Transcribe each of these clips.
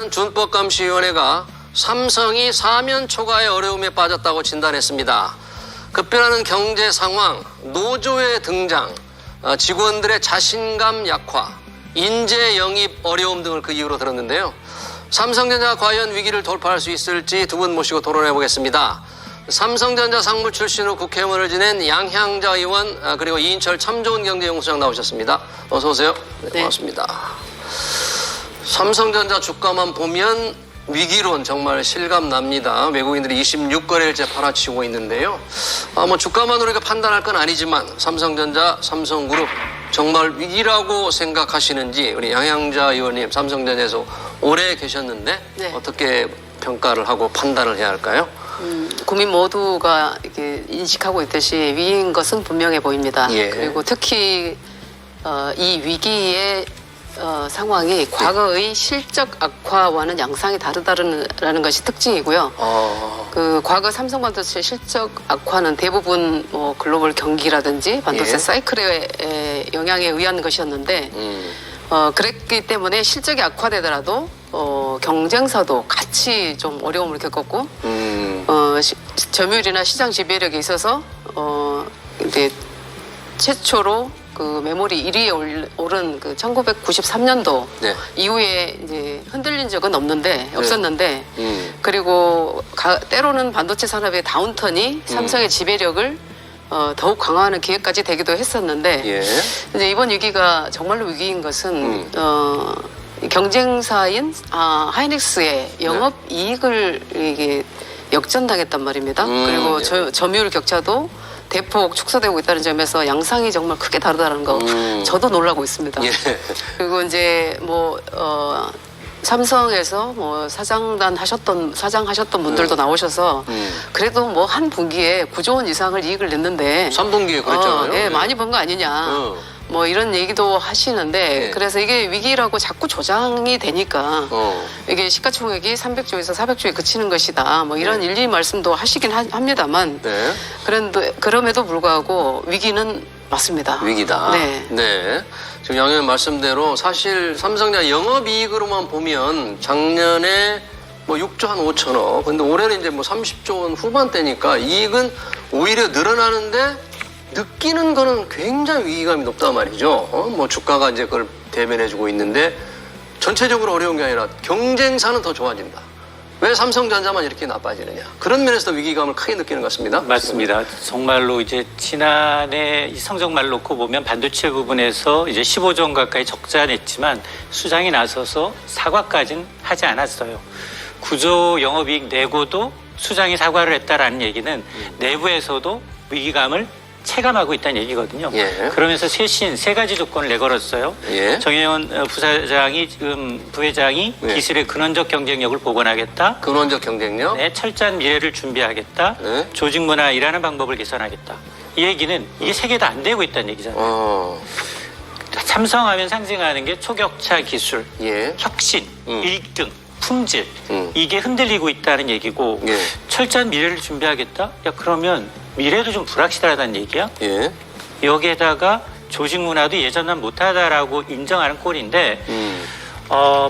준법감시위원회가 삼성이 사면 초과의 어려움에 빠졌다고 진단했습니다. 급변하는 경제 상황, 노조의 등장, 직원들의 자신감 약화, 인재 영입 어려움 등을 그 이유로 들었는데요. 삼성전자가 과연 위기를 돌파할 수 있을지 두 분 모시고 토론해 보겠습니다. 삼성전자 상무 출신으로 국회의원을 지낸 양향자 의원, 그리고 이인철 참 좋은 경제연구소장 나오셨습니다. 어서 오세요. 네, 고맙습니다. 삼성전자 주가만 보면 위기론 정말 실감납니다. 외국인들이 26거래일째 팔아치우고 있는데요. 주가만 우리가 판단할 건 아니지만 삼성전자, 삼성그룹 정말 위기라고 생각하시는지 우리 양향자 의원님 삼성전자에서 오래 계셨는데 네. 어떻게 평가를 하고 판단을 해야 할까요? 국민 모두가 이렇게 인식하고 있듯이 위기인 것은 분명해 보입니다. 예. 그리고 특히 이 위기의 상황이 과거의 실적 악화와는 양상이 다르다는 것이 특징이고요. 그 과거 삼성반도체 실적 악화는 대부분 뭐 글로벌 경기라든지 반도체 예. 사이클의 영향에 의한 것이었는데 그랬기 때문에 실적이 악화되더라도 경쟁사도 같이 좀 어려움을 겪었고 점유율이나 시장 지배력에 있어서 이제 최초로 그 메모리 1위에 오른 그 1993년도 네. 이후에 이제 흔들린 적은 없었는데 그리고 때로는 반도체 산업의 다운턴이 삼성의 지배력을 더욱 강화하는 기회까지 되기도 했었는데 예. 이제 이번 위기가 정말로 위기인 것은 경쟁사인 하이닉스의 영업 이익을 이게 역전당했단 말입니다. 그리고 예. 점유율 격차도 대폭 축소되고 있다는 점에서 양상이 정말 크게 다르다는 거 저도 놀라고 있습니다. 예. 그리고 이제 삼성에서 사장 하셨던 분들도 나오셔서 그래도 한 분기에 9조 원 이상을 이익을 냈는데 3분기에 그랬잖아요. 네, 많이 번 거 아니냐. 이런 얘기도 하시는데 네. 그래서 이게 위기라고 자꾸 조장이 되니까 이게 시가총액이 300조에서 400조에 그치는 것이다. 이런 일리 말씀도 하시긴 합니다만 네. 그럼에도 불구하고 위기는 맞습니다. 위기다. 네. 네. 지금 양 의원 말씀대로 사실 삼성전자 영업이익으로만 보면 작년에 6조 한 5천억. 근데 올해는 이제 30조 원 후반대니까 이익은 오히려 늘어나는데 느끼는 거는 굉장히 위기감이 높단 말이죠. 주가가 이제 그걸 대변해주고 있는데 전체적으로 어려운 게 아니라 경쟁사는 더 좋아진다. 왜 삼성전자만 이렇게 나빠지느냐. 그런 면에서 위기감을 크게 느끼는 것 같습니다. 맞습니다. 정말로 이제 지난해 이 성적만 놓고 보면 반도체 부분에서 이제 15조 원 가까이 적자 냈지만 수장이 나서서 사과까지는 하지 않았어요. 9조 영업이익 내고도 수장이 사과를 했다라는 얘기는 내부에서도 위기감을 체감하고 있다는 얘기거든요. 예. 그러면서 쇄신 세 가지 조건을 내걸었어요. 예. 정혜원 부사장이 지금 부회장이 예. 기술의 근원적 경쟁력을 복원하겠다. 근원적 경쟁력. 네, 철저한 미래를 준비하겠다. 네. 조직 문화 일하는 방법을 개선하겠다. 이 얘기는 이게 세 개 다 안 되고 있다는 얘기잖아요. 삼성하면 상징하는 게 초격차 기술, 예. 혁신, 1등, 품질 이게 흔들리고 있다는 얘기고 예. 철저한 미래를 준비하겠다? 야 그러면 미래도 좀 불확실하다는 얘기야? 예. 여기에다가 조직 문화도 예전만 못하다라고 인정하는 꼴인데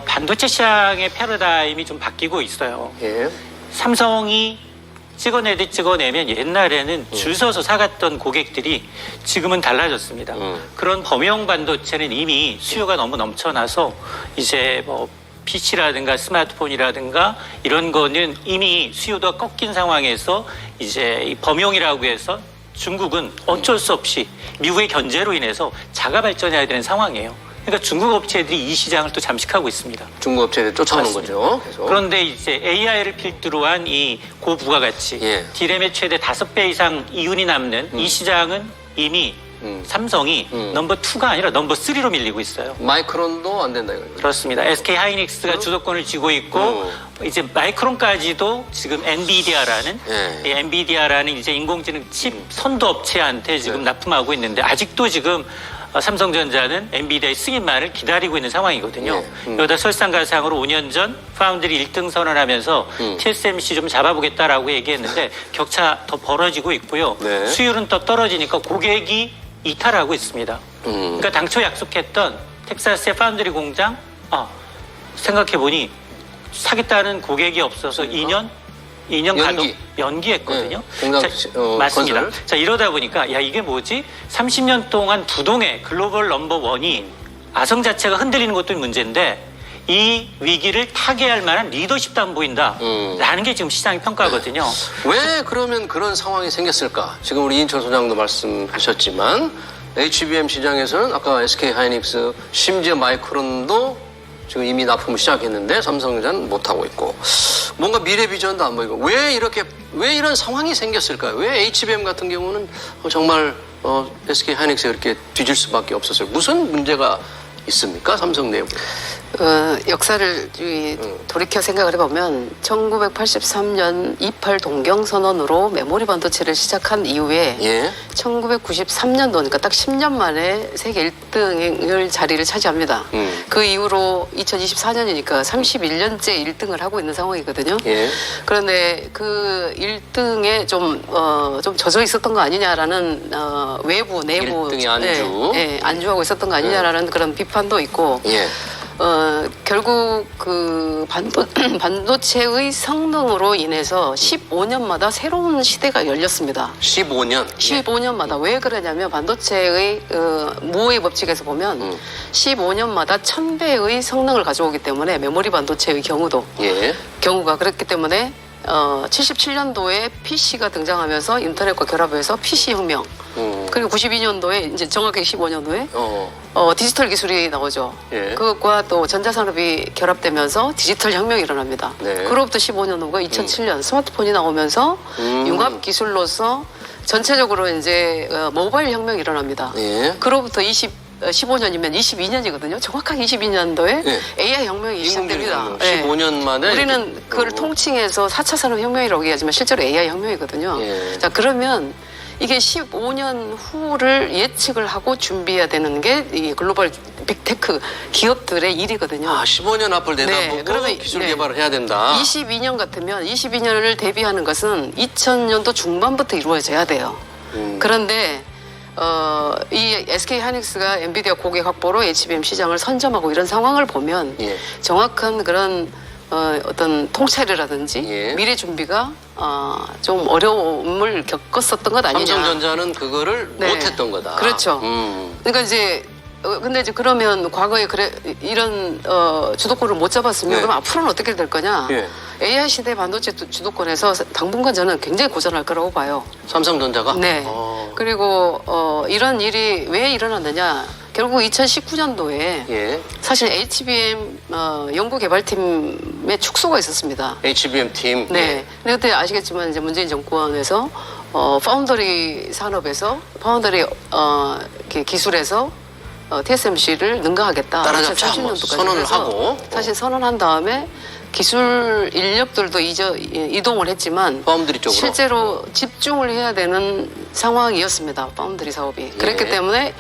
반도체 시장의 패러다임이 좀 바뀌고 있어요. 예. 삼성이 찍어내면 옛날에는 줄 서서 사갔던 고객들이 지금은 달라졌습니다. 그런 범용 반도체는 이미 수요가 너무 넘쳐나서 이제 PC라든가 스마트폰이라든가 이런 거는 이미 수요가 꺾인 상황에서 이제 이 범용이라고 해서 중국은 어쩔 수 없이 미국의 견제로 인해서 자가 발전해야 되는 상황이에요. 그러니까 중국 업체들이 이 시장을 또 잠식하고 있습니다. 중국 업체들 쫓아오는 맞습니다. 거죠. 계속. 그런데 이제 AI를 필두로 한 이 고부가가치, 예. D램의 최대 5배 이상 이윤이 남는 이 시장은 이미 삼성이 넘버 2가 아니라 넘버 3로 밀리고 있어요. 마이크론도 안 된다 이거죠. 그렇습니다. SK 하이닉스가 주도권을 쥐고 있고 이제 마이크론까지도 지금 엔비디아라는 예. 이 엔비디아라는 이제 인공지능 칩 선도 업체한테 지금 납품하고 있는데 아직도 지금 삼성전자는 엔비디아의 승인만을 기다리고 있는 상황이거든요. 여기다 설상가상으로 5년 전 파운드리 1등 선언하면서 TSMC 좀 잡아보겠다라고 얘기했는데 격차 더 벌어지고 있고요. 네. 수율은 또 떨어지니까 고객이 이탈하고 있습니다. 그러니까 당초 약속했던 텍사스의 파운드리 공장 생각해보니 사겠다는 고객이 없어서 2년 연기. 연기했거든요. 네, 공장, 맞습니다. 건설. 자, 이러다 보니까 야 이게 뭐지? 30년 동안 부동의 글로벌 넘버1이 아성 자체가 흔들리는 것도 문제인데 이 위기를 타개할 만한 리더십도 안 보인다라는 게 지금 시장의 평가거든요. 왜 그러면 그런 상황이 생겼을까? 지금 우리 이인철 소장도 말씀하셨지만 HBM 시장에서는 아까 SK 하이닉스 심지어 마이크론도 지금 이미 납품을 시작했는데 삼성전자는 못하고 있고 뭔가 미래 비전도 안 보이고 왜 이런 상황이 생겼을까요? 왜 HBM 같은 경우는 정말 SK 하이닉스가 이렇게 뒤질 수밖에 없었어요? 무슨 문제가 있습니까? 삼성 내부. 역사를 돌이켜 생각을 해보면 1983년 28 동경선언으로 메모리 반도체를 시작한 이후에 예. 1993년도 그러니까 딱 10년 만에 세계 1등을 자리를 차지합니다. 그 이후로 2024년이니까 31년째 1등을 하고 있는 상황이거든요. 예. 그런데 그 1등에 좀 젖어 있었던 거 아니냐라는 외부 내부 1등의 안주. 안주하고 있었던 거 아니냐라는 그런 비판도 있고 예. 결국 그 반도체의 성능으로 인해서 15년마다 새로운 시대가 열렸습니다. 15년. 15년마다 왜 그러냐면 반도체의 무어의 법칙에서 보면 15년마다 1000배의 성능을 가져오기 때문에 메모리 반도체의 경우가 그렇기 때문에 77년도에 PC가 등장하면서 인터넷과 결합해서 PC 혁명. 그리고 92년도에 이제 정확하게 15년도에 디지털 기술이 나오죠. 예. 그것과 또 전자산업이 결합되면서 디지털 혁명이 일어납니다. 네. 그로부터 15년 후가 2007년 스마트폰이 나오면서 융합 기술로서 전체적으로 이제 모바일 혁명이 일어납니다. 예. 그로부터 15년이면 22년이거든요. 정확하게 22년도에 예. AI 혁명이 시작됩니다. 15년 만에 우리는 그걸 통칭해서 4차 산업혁명이라고 얘기하지만 실제로 AI 혁명이거든요. 예. 자, 그러면 이게 15년 후를 예측을 하고 준비해야 되는 게 이 글로벌 빅테크 기업들의 일이거든요. 15년 앞을 내다보고 네, 그러면, 기술 네. 개발을 해야 된다. 22년 같으면 22년을 대비하는 것은 2000년도 중반부터 이루어져야 돼요. 그런데 이 SK 하이닉스가 엔비디아 고객 확보로 HBM 시장을 선점하고 이런 상황을 보면 예. 정확한 그런 어떤 통찰이라든지 예. 미래 준비가 좀 어려움을 겪었었던 것 아니냐. 삼성전자는 그거를 네. 못했던 거다. 그렇죠. 그러니까 이제 근데 이제 그러면 과거에 이런 주도권을 못 잡았으면 네. 그럼 앞으로는 어떻게 될 거냐? 예. AI 시대 반도체 주도권에서 당분간 저는 굉장히 고전할 거라고 봐요. 삼성전자가? 네. 그리고 이런 일이 왜 일어났느냐? 결국 2019년도에 예. 사실 HBM 연구개발팀의 축소가 있었습니다. HBM 팀. 네. 근데 그때 아시겠지만 이제 문재인 정권에서 파운더리 산업에서 파운더리 기술에서 TSMC를 능가하겠다. 따라잡자 2030년도까지 선언을 하고. 사실 선언한 다음에 기술 인력들도 이동을 했지만 파운드리 쪽으로. 실제로 집중을 해야 되는 상황이었습니다. 파운드리 사업이. 그렇기 때문에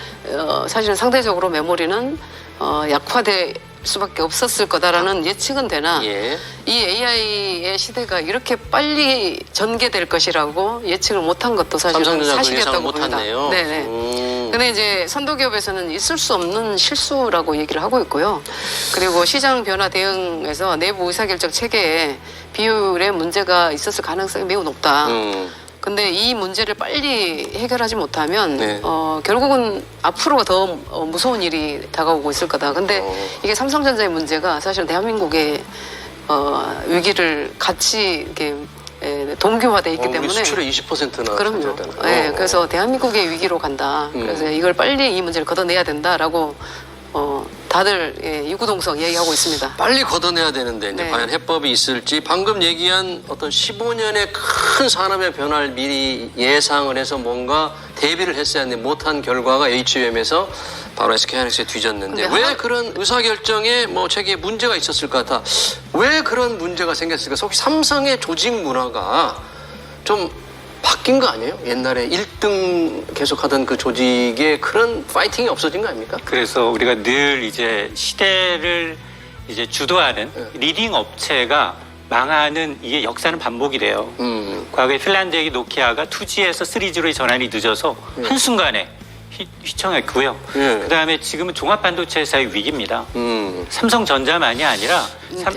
사실은 상대적으로 메모리는 약화될 수밖에 없었을 거다라는 예측은 되나 예. 이 AI의 시대가 이렇게 빨리 전개될 것이라고 예측을 못한 것도 사실은 삼성전자 사실이었다고 예상을 봅니다. 못했네요. 네네. 근데 이제 선도기업에서는 있을 수 없는 실수라고 얘기를 하고 있고요. 그리고 시장 변화 대응에서 내부 의사결정 체계에 비율에 문제가 있었을 가능성이 매우 높다. 근데 이 문제를 빨리 해결하지 못하면 네. 결국은 앞으로가 더 무서운 일이 다가오고 있을 거다. 근데 이게 삼성전자의 문제가 사실 대한민국의 위기를 같이 이렇게 동교화돼 있기 때문에 수출의 20%나 그럼요. 네, 그래서 대한민국의 위기로 간다. 그래서 이걸 빨리 이 문제를 걷어내야 된다라고 다들 이구동성 얘기하고 있습니다. 빨리 걷어내야 되는데 이제 네. 과연 해법이 있을지 방금 얘기한 어떤 15년의 큰 산업의 변화를 미리 예상을 해서 뭔가 대비를 했어야 하는데 못한 결과가 HBM에서 바로 SK하이닉스에 뒤졌는데 왜 그런 의사결정에 체계에 문제가 있었을 것 같아? 왜 그런 문제가 생겼을까? 혹시 삼성의 조직 문화가 좀 바뀐 거 아니에요? 옛날에 1등 계속하던 그 조직에 그런 파이팅이 없어진 거 아닙니까? 그래서 우리가 늘 이제 시대를 이제 주도하는 리딩 업체가 망하는 이게 역사는 반복이 돼요. 과거에 핀란드의 노키아가 2G에서 3G로 전환이 늦어서 한순간에 휘청했고요. 예. 그다음에 지금은 종합반도체 회사의 위기입니다. 삼성전자만이 아니라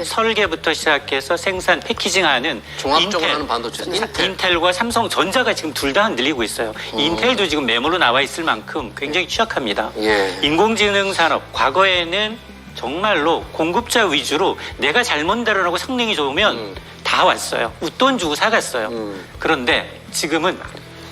설계부터 시작해서 생산, 패키징하는 종합적으로 하는 반도체. 인텔과 삼성전자가 지금 둘 다 흔들리고 있어요. 인텔도 지금 매물로 나와 있을 만큼 굉장히 취약합니다. 예. 인공지능 산업, 과거에는 정말로 공급자 위주로 내가 잘 만들어라고 성능이 좋으면 다 왔어요. 웃돈 주고 사갔어요. 그런데 지금은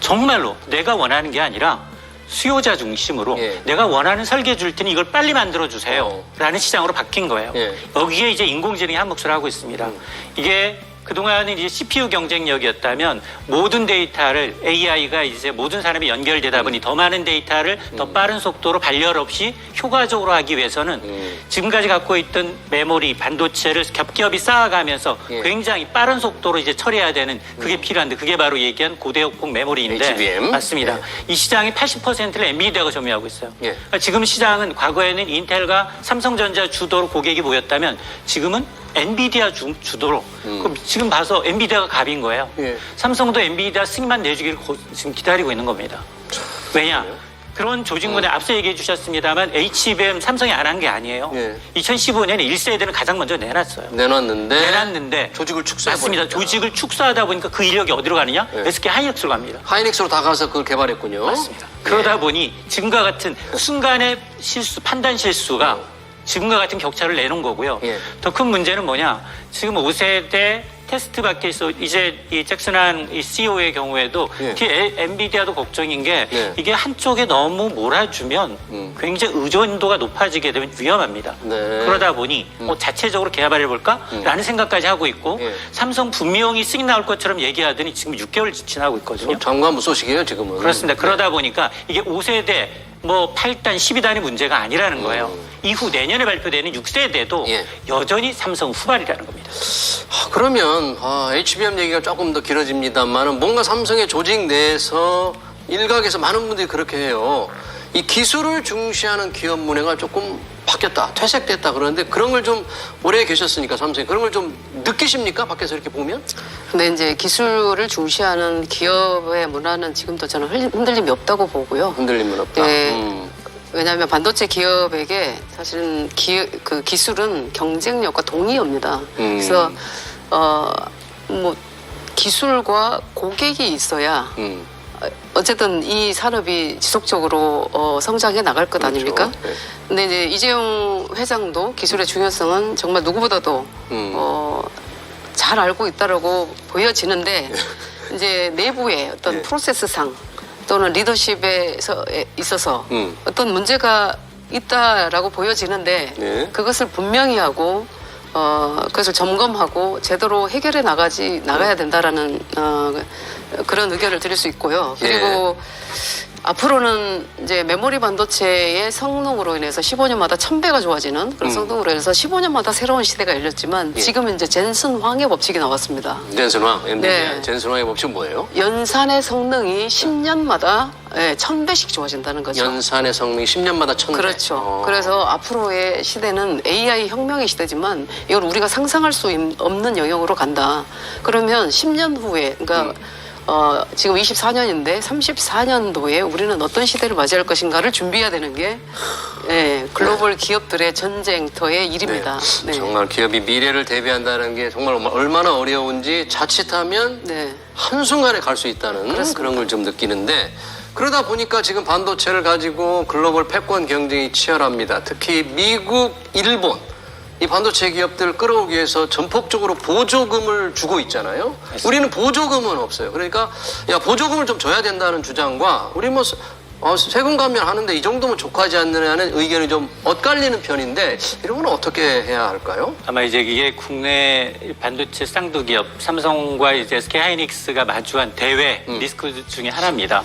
정말로 내가 원하는 게 아니라 수요자 중심으로 예. 내가 원하는 설계 줄 테니 이걸 빨리 만들어 주세요. 라는 시장으로 바뀐 거예요. 예. 여기에 이제 인공지능이 한 몫을 하고 있습니다. 이게 그동안은 이제 CPU 경쟁력이었다면 모든 데이터를 AI가 이제 모든 사람이 연결되다 보니 더 많은 데이터를 더 빠른 속도로 발열 없이 효과적으로 하기 위해서는 지금까지 갖고 있던 메모리, 반도체를 겹겹이 쌓아가면서 예. 굉장히 빠른 속도로 이제 처리해야 되는 그게 필요한데 그게 바로 얘기한 고대역폭 메모리인데 HBM. 맞습니다. 예. 이 시장의 80%를 엔비디아가 점유하고 있어요. 예. 그러니까 지금 시장은 과거에는 인텔과 삼성전자 주도로 고객이 모였다면 지금은 엔비디아 주도로 그럼 지금 봐서 엔비디아가 갑인 거예요. 예. 삼성도 엔비디아 승인만 내주기를 지금 기다리고 있는 겁니다. 왜냐? 그런 조직문에 앞서 얘기해 주셨습니다만 HBM 삼성이 안 한 게 아니에요. 예. 2015년에 1세대는 가장 먼저 내놨어요. 내놨는데 조직을 축소해 맞습니다. 조직을 축소하다 보니까 그 인력이 어디로 가느냐? 예. SK 하이닉스로 갑니다. 하이닉스로 다 가서 그걸 개발했군요. 맞습니다. 그러다 보니 지금과 같은 순간의 실수, 판단 실수가 지금과 같은 격차를 내놓은 거고요. 예. 더 큰 문제는 뭐냐? 지금 5세대 테스트 밖에서 이제 이 잭슨한 이 CEO의 경우에도 예. 특히 엔비디아도 걱정인 게 예. 이게 한쪽에 너무 몰아주면 굉장히 의존도가 높아지게 되면 위험합니다. 네. 그러다 보니 자체적으로 개발해볼까라는 생각까지 하고 있고 예. 삼성 분명히 승인 나올 것처럼 얘기하더니 지금 6개월 지나고 있거든요. 장관 무소식이에요 지금은. 그렇습니다. 그러다 보니까 이게 5세대 뭐 8단, 12단이 문제가 아니라는 거예요. 이후 내년에 발표되는 6세대도 예. 여전히 삼성 후발이라는 겁니다. 그러면 HBM 얘기가 조금 더 길어집니다만은 뭔가 삼성의 조직 내에서 일각에서 많은 분들이 그렇게 해요. 이 기술을 중시하는 기업 문화가 조금 바뀌었다, 퇴색됐다 그러는데 그런 걸 좀 오래 계셨으니까 삼성이 그런 걸 좀 느끼십니까? 밖에서 이렇게 보면? 근데 이제 기술을 중시하는 기업의 문화는 지금도 저는 흔들림이 없다고 보고요. 흔들림은 없다. 네. 왜냐하면 반도체 기업에게 사실은 그 기술은 경쟁력과 동의어입니다. 그래서 뭐 기술과 고객이 있어야 어쨌든 이 산업이 지속적으로 성장해 나갈 것 아닙니까? 네. 근데 이제 이재용 회장도 기술의 중요성은 정말 누구보다도 잘 알고 있다라고 보여지는데 이제 내부의 어떤 네. 프로세스상 또는 리더십에 있어서 어떤 문제가 있다라고 보여지는데 네. 그것을 분명히 하고 그것을 점검하고 제대로 해결해 나가야 된다라는 그런 의견을 드릴 수 있고요. 그리고 앞으로는 이제 메모리 반도체의 성능으로 인해서 15년마다 1000배가 좋아지는 그런 성능으로 인해서 15년마다 새로운 시대가 열렸지만 지금은 이제 젠슨 황의 법칙이 나왔습니다. 젠슨 황, 엔비디아 네. 젠슨 황의 법칙은 뭐예요? 연산의 성능이 10년마다 1000배씩 좋아진다는 거죠. 연산의 성능이 10년마다 1000배. 그렇죠. 그래서 앞으로의 시대는 AI 혁명의 시대지만 이걸 우리가 상상할 수 없는 영역으로 간다. 그러면 10년 후에 그러니까 지금 24년인데 34년도에 우리는 어떤 시대를 맞이할 것인가를 준비해야 되는 게 글로벌 기업들의 전쟁터의 일입니다. 네. 정말 기업이 미래를 대비한다는 게 정말 얼마나 어려운지 자칫하면 네. 한순간에 갈 수 있다는 그렇습니다. 그런 걸 좀 느끼는데 그러다 보니까 지금 반도체를 가지고 글로벌 패권 경쟁이 치열합니다. 특히 미국, 일본 이 반도체 기업들 끌어오기 위해서 전폭적으로 보조금을 주고 있잖아요. 맞습니다. 우리는 보조금은 없어요. 그러니까 보조금을 좀 줘야 된다는 주장과 우리 뭐 세금 감면하는데 이 정도면 족하지 않느냐는 의견이 좀 엇갈리는 편인데 이런 건 어떻게 해야 할까요? 아마 이제 이게 국내 반도체 쌍두 기업 삼성과 이제 SK 하이닉스가 마주한 대외 리스크 중에 하나입니다.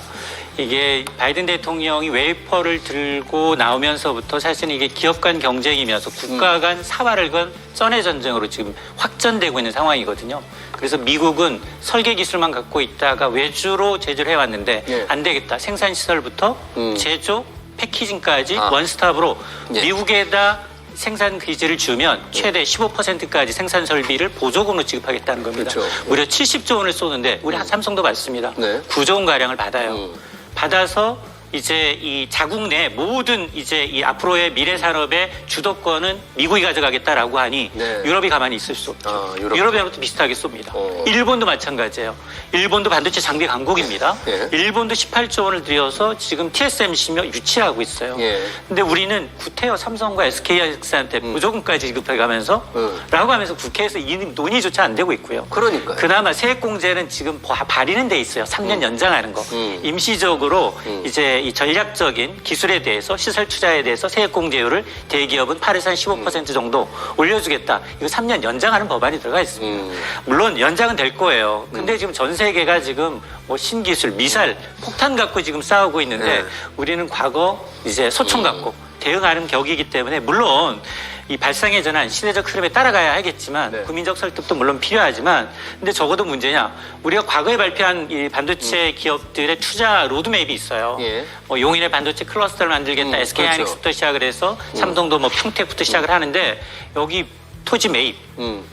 이게 바이든 대통령이 웨이퍼를 들고 나오면서부터 사실은 이게 기업 간 경쟁이면서 국가 간 사활을 건 쩐의 전쟁으로 지금 확전되고 있는 상황이거든요. 그래서 미국은 설계 기술만 갖고 있다가 외주로 제조를 해왔는데 예. 안 되겠다. 생산 시설부터 제조, 패키징까지 원스톱으로 예. 미국에다 생산 기지를 주면 최대 15%까지 생산 설비를 보조금으로 지급하겠다는 겁니다. 그렇죠. 무려 70조 원을 쏘는데 우리 삼성도 받습니다. 네. 9조 원 가량을 받아요. 받아서 이제 이 자국 내 모든 이제 이 앞으로의 미래 산업의 주도권은 미국이 가져가겠다라고 하니 네. 유럽이 가만히 있을 수 없죠. 아, 유럽. 유럽이랑도 비슷하게 쏩니다. 일본도 마찬가지예요. 일본도 반도체 장비 강국입니다. 예. 일본도 18조 원을 들여서 지금 TSMC 유치하고 있어요. 예. 근데 우리는 구태여 삼성과 SK하이닉스한테 보조금까지 지급해가면서 라고 하면서 국회에서 이 논의조차 안 되고 있고요. 그러니까요. 그나마 세액공제는 지금 발의는 돼 있어요. 3년 연장하는 거. 임시적으로 이제 이 전략적인 기술에 대해서 시설 투자에 대해서 세액공제율을 대기업은 8에서 한 15% 정도 올려주겠다. 이거 3년 연장하는 법안이 들어가 있습니다. 물론 연장은 될 거예요. 근데 지금 전 세계가 지금 뭐 신기술, 미사일, 폭탄 갖고 지금 싸우고 있는데 네. 우리는 과거 이제 소총 갖고 대응하는 격이기 때문에 물론 이 발상의 전환, 시대적 흐름에 따라가야 하겠지만 네. 국민적 설득도 물론 필요하지만 근데 적어도 문제냐 우리가 과거에 발표한 이 반도체 기업들의 투자 로드맵이 있어요. 예. 뭐 용인의 반도체 클러스터를 만들겠다. SK하이닉스부터 그렇죠. 시작을 해서 삼성도 뭐 평택부터 시작을 하는데 여기 토지 매입,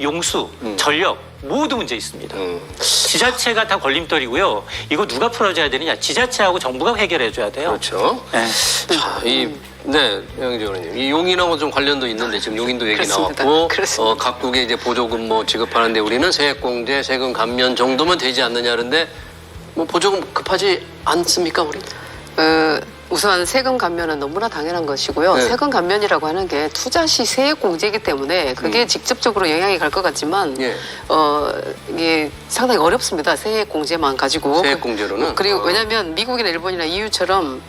용수, 전력 모두 문제 있습니다. 지자체가 다 걸림돌이고요. 이거 누가 풀어줘야 되느냐? 지자체하고 정부가 해결해줘야 돼요. 그렇죠. 네. 자, 양희재 의원님, 이 용인하고 좀 관련도 있는데 지금 용인도 얘기 그렇습니다. 나왔고, 그렇습니다. 각국에 이제 보조금 뭐 지급하는데 우리는 세액공제, 세금 감면 정도면 되지 않느냐 그런데 뭐 보조금 급하지 않습니까, 우리? 우선 세금 감면은 너무나 당연한 것이고요. 네. 세금 감면이라고 하는 게 투자 시 세액 공제이기 때문에 그게 직접적으로 영향이 갈 것 같지만 예. 이게 상당히 어렵습니다. 세액 공제만 가지고. 세액 공제로는? 그리고 왜냐하면 미국이나 일본이나 EU처럼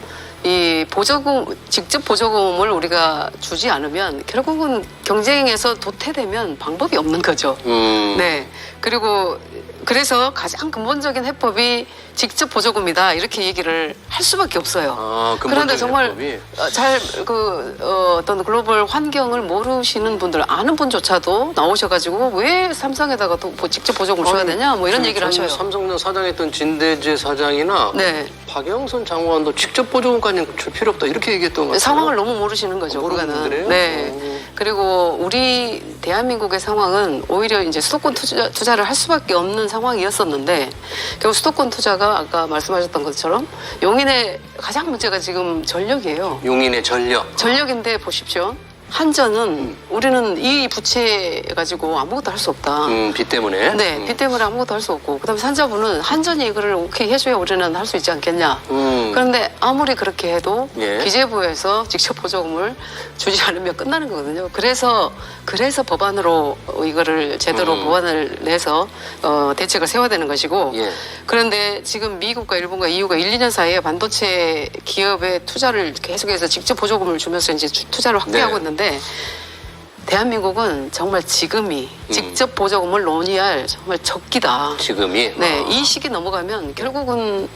이 보조금, 직접 보조금을 우리가 주지 않으면 결국은 경쟁에서 도태되면 방법이 없는 거죠. 네. 그리고 그래서 가장 근본적인 해법이 직접 보조금이다 이렇게 얘기를 할 수밖에 없어요. 아, 그런데 근본적인 정말 해법이? 잘 어떤 글로벌 환경을 모르시는 분들 아는 분조차도 나오셔가지고 왜 삼성에다가 또 직접 보조금 줘야 되냐 뭐 이런 얘기를 하셔요. 삼성전 사장했던 진대재 사장이나 네. 박영선 장관도 직접 보조금까지는 줄 필요 없다 이렇게 얘기했던 것 같아요. 상황을 너무 모르시는 거죠. 모르는 그거는. 분들이에요? 네. 그리고 우리 대한민국의 상황은 오히려 이제 수도권 투자를 할 수밖에 없는 상황이었었는데 결국 수도권 투자가 아까 말씀하셨던 것처럼 용인의 가장 문제가 지금 전력이에요. 용인의 전력. 전력인데 보십시오. 한전은 우리는 이 부채 가지고 아무것도 할 수 없다. 빚 때문에. 네, 빚 때문에 아무것도 할 수 없고 그다음에 산자부는 한전이 이거를 오케이 해줘야 우리는 할 수 있지 않겠냐. 그런데 아무리 그렇게 해도 예. 기재부에서 직접 보조금을 주지 않으면 끝나는 거거든요. 그래서 법안으로 이거를 제대로 법안을 내서 대책을 세워야 되는 것이고 예. 그런데 지금 미국과 일본과 EU가 1, 2년 사이에 반도체 기업의 투자를 계속해서 직접 보조금을 주면서 이제 투자를 확대하고 네. 있는데 대한민국은 정말 지금이 직접 보조금을 논의할 정말 적기다. 지금이. 네, 이 시기 넘어가면 결국은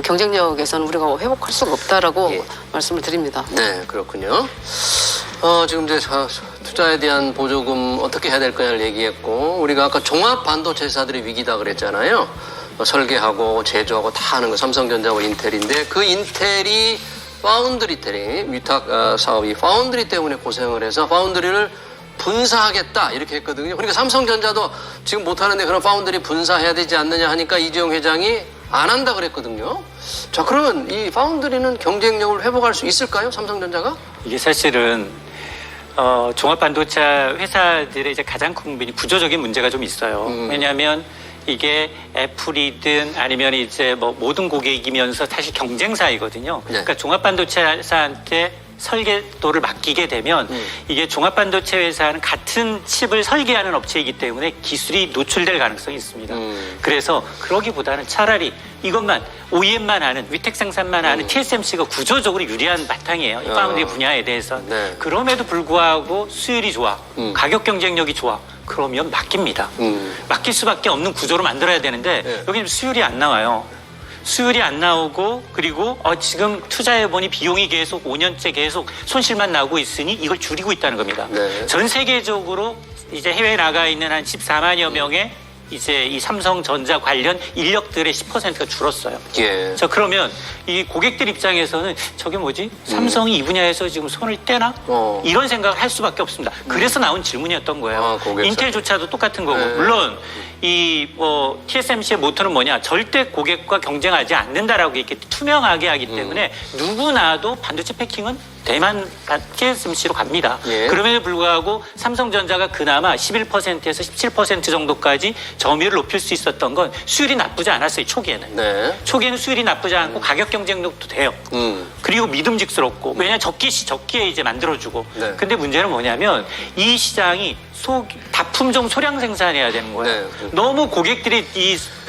경쟁력에서는 우리가 회복할 수가 없다라고 예. 말씀을 드립니다. 네, 그렇군요. 지금 이제 투자에 대한 보조금 어떻게 해야 될 거냐를 얘기했고, 우리가 아까 종합 반도체사들의 위기다 그랬잖아요. 설계하고 제조하고 다 하는 거 삼성전자하고 인텔인데 그 인텔이 파운드리 때문에 위탁 사업이 파운드리 때문에 고생을 해서 파운드리를 분사하겠다 이렇게 했거든요. 그러니까 삼성전자도 지금 못하는데 그럼 파운드리 분사해야 되지 않느냐 하니까 이재용 회장이 안 한다 그랬거든요. 자, 그러면 이 파운드리는 경쟁력을 회복할 수 있을까요? 삼성전자가? 이게 사실은 종합 반도체 회사들의 이제 가장 큰 고민이 구조적인 문제가 좀 있어요. 왜냐하면 이게 애플이든 아니면 이제 뭐 모든 고객이면서 사실 경쟁사이거든요. 네. 그러니까 종합 반도체 회사한테 설계도를 맡기게 되면 이게 종합 반도체 회사는 같은 칩을 설계하는 업체이기 때문에 기술이 노출될 가능성이 있습니다. 그래서 그러기보다는 차라리 이것만 OEM만 하는 위택 생산만 하는 TSMC가 구조적으로 유리한 바탕이에요. 이 파운드리 분야에 대해서. 네. 그럼에도 불구하고 수율이 좋아. 가격 경쟁력이 좋아. 그러면 맡깁니다. 맡길 수밖에 없는 구조로 만들어야 되는데 네. 여기는 수율이 안 나와요. 수율이 안 나오고 그리고 지금 투자해보니 비용이 계속 5년째 계속 손실만 나고 있으니 이걸 줄이고 있다는 겁니다. 네. 전 세계적으로 이제 해외에 나가 있는 한 14만여 명의 이제 이 삼성전자 관련 인력들의 10%가 줄었어요. 예. 자, 그러면 이 고객들 입장에서는 저게 뭐지? 삼성이 이 분야에서 지금 손을 떼나? 이런 생각을 할 수밖에 없습니다. 그래서 나온 질문이었던 거예요. 고객사. 인텔조차도 똑같은 거고. 네. 물론 이 TSMC의 모토는 뭐냐? 절대 고객과 경쟁하지 않는다라고 이렇게 투명하게 하기 때문에 누구나도 반도체 패킹은 대만 TSMC로 갑니다. 예. 그럼에도 불구하고 삼성전자가 그나마 11%에서 17% 정도까지 점유율을 높일 수 있었던 건 수율이 나쁘지 않았어요. 초기에는. 네. 초기에는 수율이 나쁘지 않고 가격 경쟁력도 돼요. 그리고 믿음직스럽고 왜냐 적기에 이제 만들어주고. 네. 근데 문제는 뭐냐면 이 시장이 다품종 소량 생산해야 되는 거예요. 네. 너무 고객들이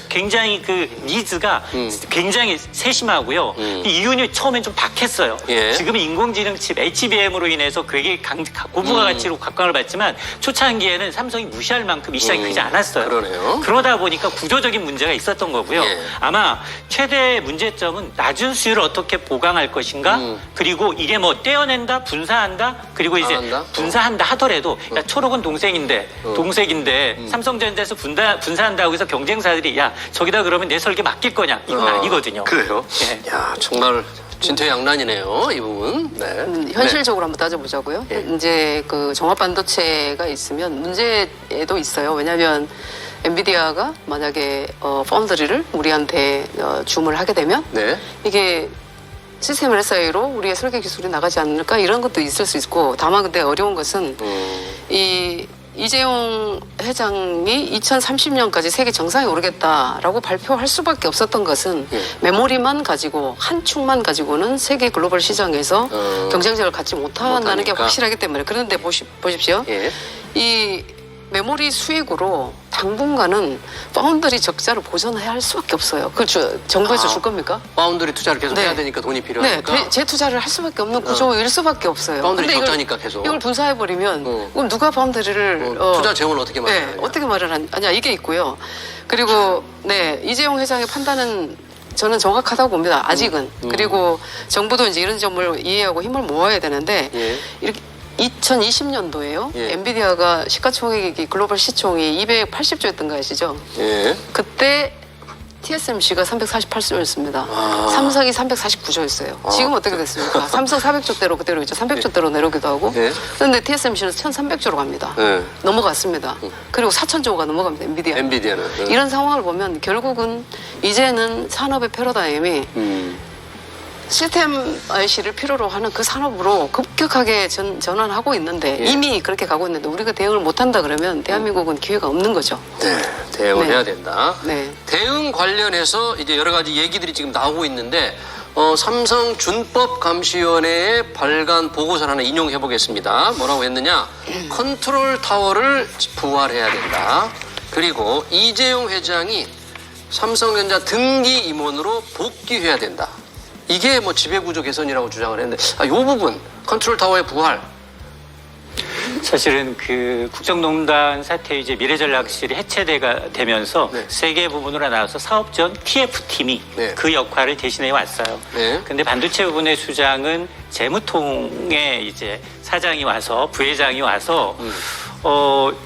굉장히 그 니즈가 굉장히 세심하고요. 이 이윤이 처음엔 좀 박했어요. 예. 지금 인공지능 칩 HBM으로 인해서 되게 고부가 가치로 각광을 받지만 초창기에는 삼성이 무시할 만큼 이 시장이 크지 않았어요. 그러네요. 그러다 보니까 구조적인 문제가 있었던 거고요. 예. 아마 최대 문제점은 낮은 수율을 어떻게 보강할 것인가 그리고 이게 뭐 떼어낸다 분사한다 그리고 이제 한다? 분사한다 하더라도 야, 초록은 동생인데 삼성전자에서 분사한다고 해서 경쟁사들이 야 저기다 그러면 내 설계 맡길 거냐 이건 아니거든요. 그래요? 예. 야, 정말 진퇴양난이네요, 이 부분. 네. 현실적으로 한번 따져보자고요. 예. 이제 그 종합 반도체가 있으면 문제도 있어요. 왜냐하면 엔비디아가 만약에 파운드리를 우리한테 주문을 하게 되면 네. 이게 시스템 SI로 우리의 설계 기술이 나가지 않을까 이런 것도 있을 수 있고 다만 근데 어려운 것은 이 이재용 회장이 2030년까지 세계 정상에 오르겠다라고 발표할 수밖에 없었던 것은 예. 메모리만 가지고 한 축만 가지고는 세계 글로벌 시장에서 경쟁력을 갖지 못한다는 게 못하니까. 확실하기 때문에 그런데 보십시오. 예. 이 메모리 수익으로 당분간은 파운드리 적자를 보전해야 할 수밖에 없어요. 그걸 정부에서 줄 겁니까? 파운드리 투자를 계속 네. 해야 되니까 돈이 네, 필요하니까. 재투자를 할 수밖에 없는 구조일 수밖에 없어요. 파운드리 근데 적자니까 계속. 이걸 분사해버리면 그럼 누가 파운드리를 투자 재원을 어떻게 마련하냐. 네, 어떻게 말을 하냐 이게 있고요. 그리고 네 이재용 회장의 판단은 저는 정확하다고 봅니다. 아직은. 그리고 정부도 이제 이런 점을 이해하고 힘을 모아야 되는데 예. 이렇게 2020년도에요. 예. 엔비디아가 시가총액이 글로벌 시총이 280조였던 거 아시죠? 예. 그때 TSMC가 348조였습니다. 삼성이 349조였어요. 지금 어떻게 됐습니까? 삼성 400조대로 그대로 있죠. 300조대로 내려오기도 하고. 예. 그런데 TSMC는 1,300조로 갑니다. 예. 넘어갔습니다. 그리고 4,000조가 넘어갑니다. 엔비디아. 엔비디아는. 이런 상황을 보면 결국은 이제는 산업의 패러다임이 시스템 IC를 필요로 하는 그 산업으로 급격하게 전환하고 있는데 예. 이미 그렇게 가고 있는데 우리가 대응을 못한다 그러면 대한민국은 기회가 없는 거죠. 네. 대응을 네. 해야 된다. 네. 대응 관련해서 이제 여러 가지 얘기들이 지금 나오고 있는데 삼성 준법감시위원회의 발간 보고서를 하나 인용해 보겠습니다. 뭐라고 했느냐? 컨트롤 타워를 부활해야 된다. 그리고 이재용 회장이 삼성전자 등기 임원으로 복귀해야 된다. 이게 뭐 지배구조 개선이라고 주장을 했는데 이 부분 컨트롤 타워의 부활. 사실은 그 국정농단 사태 이제 미래전략실이 해체가 되면서 네. 세 개 부분으로 나눠서 사업전 TF팀이 네. 그 역할을 대신해 왔어요. 네. 근데 반도체 부분의 수장은 재무통에 이제 사장이 와서 부회장이 와서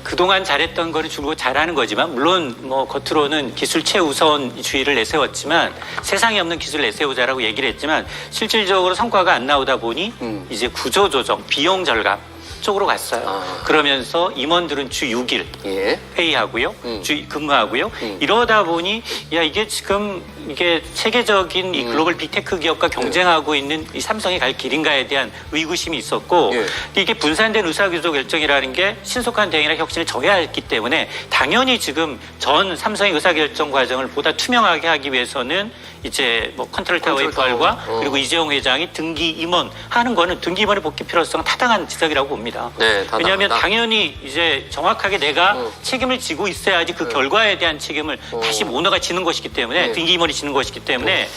그동안 잘했던 거를 줄곧 잘하는 거지만 물론 뭐 겉으로는 기술 최우선주의를 내세웠지만 세상에 없는 기술을 내세우자라고 얘기를 했지만 실질적으로 성과가 안 나오다 보니 이제 구조조정, 비용 절감 쪽으로 갔어요. 그러면서 임원들은 주 6일 예. 회의하고요. 주 근무하고요. 이러다 보니 야 이게 지금 이게 세계적인 이 글로벌 빅테크 기업과 경쟁하고 있는 이 삼성이 갈 길인가에 대한 의구심이 있었고 예. 이게 분산된 의사결정 결정이라는 게 신속한 대응이나 혁신을 저해했기 때문에 당연히 지금 전 삼성의 의사결정 과정을 보다 투명하게 하기 위해서는 이제 뭐 컨트롤 타워의 부활과 그리고 이재용 회장이 등기 임원 하는 거는 등기 임원의 복귀 필요성은 타당한 지적이라고 봅니다. 네, 타당하다. 왜냐하면 당연히 이제 정확하게 내가 책임을 지고 있어야지 그 결과에 대한 책임을 다시 오너가 지는 것이기 때문에 등기 임원이 지는 것이기 때문에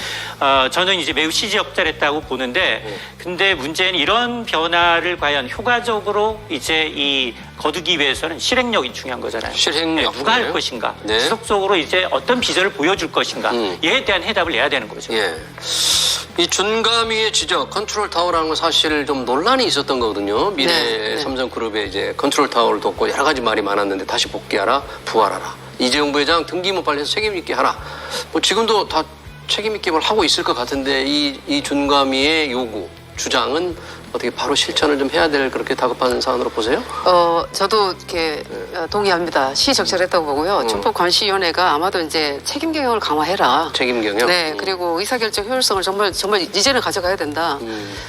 저는 이제 매우 시지역절했다고 보는데 근데 문제는 이런 변화를 과연 효과적으로 이제 이 거두기 위해서는 실행력이 중요한 거잖아요. 실행력. 네, 누가 할 네. 것인가, 네. 지속적으로 이제 어떤 비전을 보여줄 것인가, 이에 대한 해답을 내야 되는 거죠. 예. 이 준가미의 지적, 컨트롤 타워라는 건 사실 좀 논란이 있었던 거거든요. 미래 네. 삼성그룹에 이제 컨트롤 타워를 뒀고 여러 가지 말이 많았는데 다시 복귀하라, 부활하라. 이재용 부회장 등기문 빨리 해서 책임 있게 하라. 뭐 지금도 다 책임 있게 뭘 하고 있을 것 같은데 이 준가미의 요구, 주장은 어떻게 바로 실천을 좀 해야 될 그렇게 다급한 사안으로 보세요? 저도 이렇게 동의합니다. 시적절했다고 보고요. 준법감시위원회가 아마도 이제 책임 경영을 강화해라. 책임 경영? 네, 그리고 의사결정 효율성을 정말 이제는 가져가야 된다.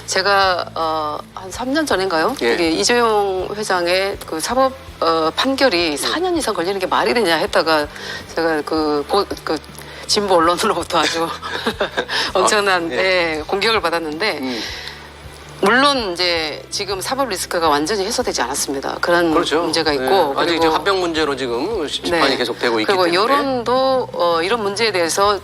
제가 한 3년 전인가요? 예. 이게 이재용 회장의 그 사법 판결이 4년 이상 걸리는 게 말이 되냐 했다가 제가 그 진보 언론으로부터 아주 엄청난 예. 공격을 받았는데 물론 이제 지금 사법 리스크가 완전히 해소되지 않았습니다. 그런 그렇죠. 문제가 있고 네. 아직 그리고 합병 문제로 지금 심판이 네. 계속되고 있기 그리고 때문에 여론도 이런 문제에 대해서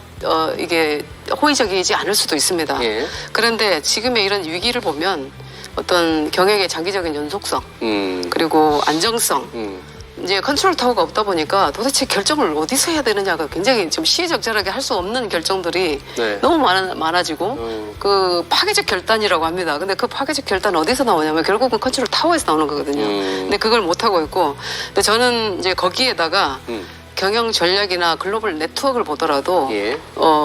이게 호의적이지 않을 수도 있습니다. 예. 그런데 지금의 이런 위기를 보면 어떤 경영의 장기적인 연속성 음. 그리고 안정성 음. 이제 컨트롤 타워가 없다 보니까 도대체 결정을 어디서 해야 되느냐가 굉장히 좀 시의적절하게 할 수 없는 결정들이 네. 너무 많아지고 그 파괴적 결단이라고 합니다. 근데 그 파괴적 결단은 어디서 나오냐면 결국은 컨트롤 타워에서 나오는 거거든요. 근데 그걸 못 하고 있고 근데 저는 이제 거기에다가 경영 전략이나 글로벌 네트워크를 보더라도 예.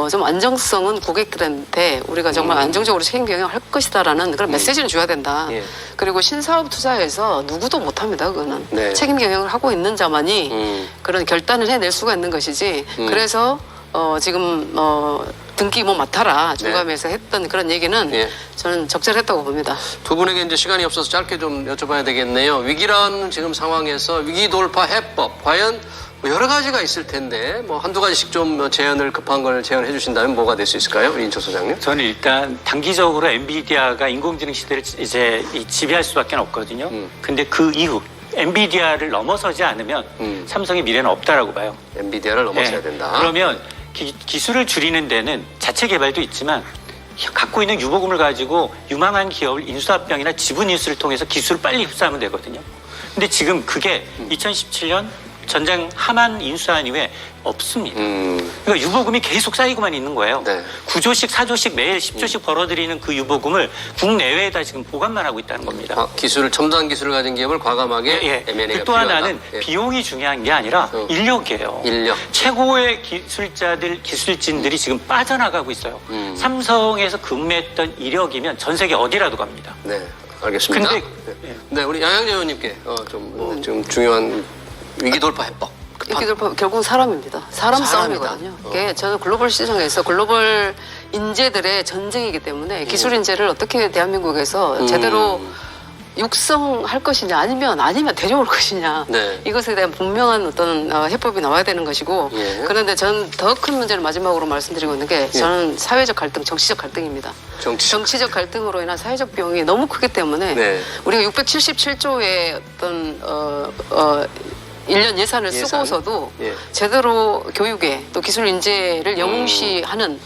좀 안정성은 고객들한테 우리가 정말 안정적으로 책임 경영을 할 것이다라는 그런 메시지를 줘야 된다. 예. 그리고 신사업 투자에서 누구도 못합니다. 그거는 네. 책임 경영을 하고 있는 자만이 그런 결단을 해낼 수가 있는 것이지. 그래서 지금 등기 뭐 맡아라 중감에서 했던 그런 얘기는 예. 저는 적절했다고 봅니다. 두 분에게 이제 시간이 없어서 짧게 좀 여쭤봐야 되겠네요. 위기라는 지금 상황에서 위기 돌파 해법 과연 뭐 여러 가지가 있을 텐데 뭐 한두 가지씩 좀 제안을 급한 걸 제안해 주신다면 뭐가 될 수 있을까요, 이인철 소장님? 저는 일단 단기적으로 엔비디아가 인공지능 시대를 이제 지배할 수밖에 없거든요. 근데 그 이후 엔비디아를 넘어서지 않으면 삼성의 미래는 없다라고 봐요. 엔비디아를 넘어서야 네. 된다. 그러면 기술을 줄이는 데는 자체 개발도 있지만 갖고 있는 유보금을 가지고 유망한 기업을 인수합병이나 지분 인수를 통해서 기술을 빨리 흡수하면 되거든요. 근데 지금 그게 2017년 전장 하만 인수한 이후에 없습니다. 그러니까 유보금이 계속 쌓이고만 있는 거예요. 네. 9조씩 4조씩 매일 10조씩 벌어들이는 그 유보금을 국내외에다 지금 보관만 하고 있다는 겁니다. 첨단 기술을 가진 기업을 과감하게 M&A가 또 하나는 예. 비용이 중요한 게 아니라 인력이에요. 인력. 최고의 기술진들이 지금 빠져나가고 있어요. 삼성에서 근무했던 이력이면 전 세계 어디라도 갑니다. 네, 알겠습니다. 근데 네, 우리 양양재 의원님께 좀 중요한 위기 돌파 해법. 이렇게 결국은 사람입니다. 사람이거든요. 사람이다. 저는 글로벌 시장에서 글로벌 인재들의 전쟁이기 때문에 기술 인재를 어떻게 대한민국에서 제대로 육성할 것이냐 아니면 데려올 것이냐 네. 이것에 대한 분명한 어떤 해법이 나와야 되는 것이고 예. 그런데 저는 더 큰 문제를 마지막으로 말씀드리고 있는 게 저는 사회적 갈등, 정치적 갈등입니다. 정치적 갈등으로 인한 사회적 비용이 너무 크기 때문에 네. 우리가 677조의 어떤 1년 예산을 쓰고서도 예. 제대로 교육에 또 기술 인재를 영웅시하는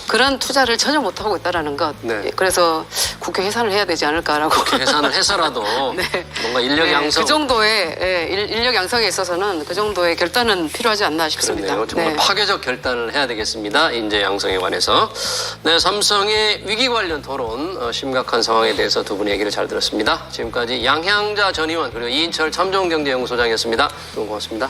그런 투자를 전혀 못하고 있다는 것. 네. 그래서 국회 해산을 해야 되지 않을까라고. 계산을 해서라도 네. 뭔가 인력 양성. 그 정도의 인력 양성에 있어서는 그 정도의 결단은 필요하지 않나 싶습니다. 그렇네요. 정말 파괴적 결단을 해야 되겠습니다. 인재 양성에 관해서. 네, 삼성의 위기 관련 토론 심각한 상황에 대해서 두 분의 얘기를 잘 들었습니다. 지금까지 양향자 전 의원 그리고 이인철 참정경제연구소장이었습니다. 두 분 고맙습니다.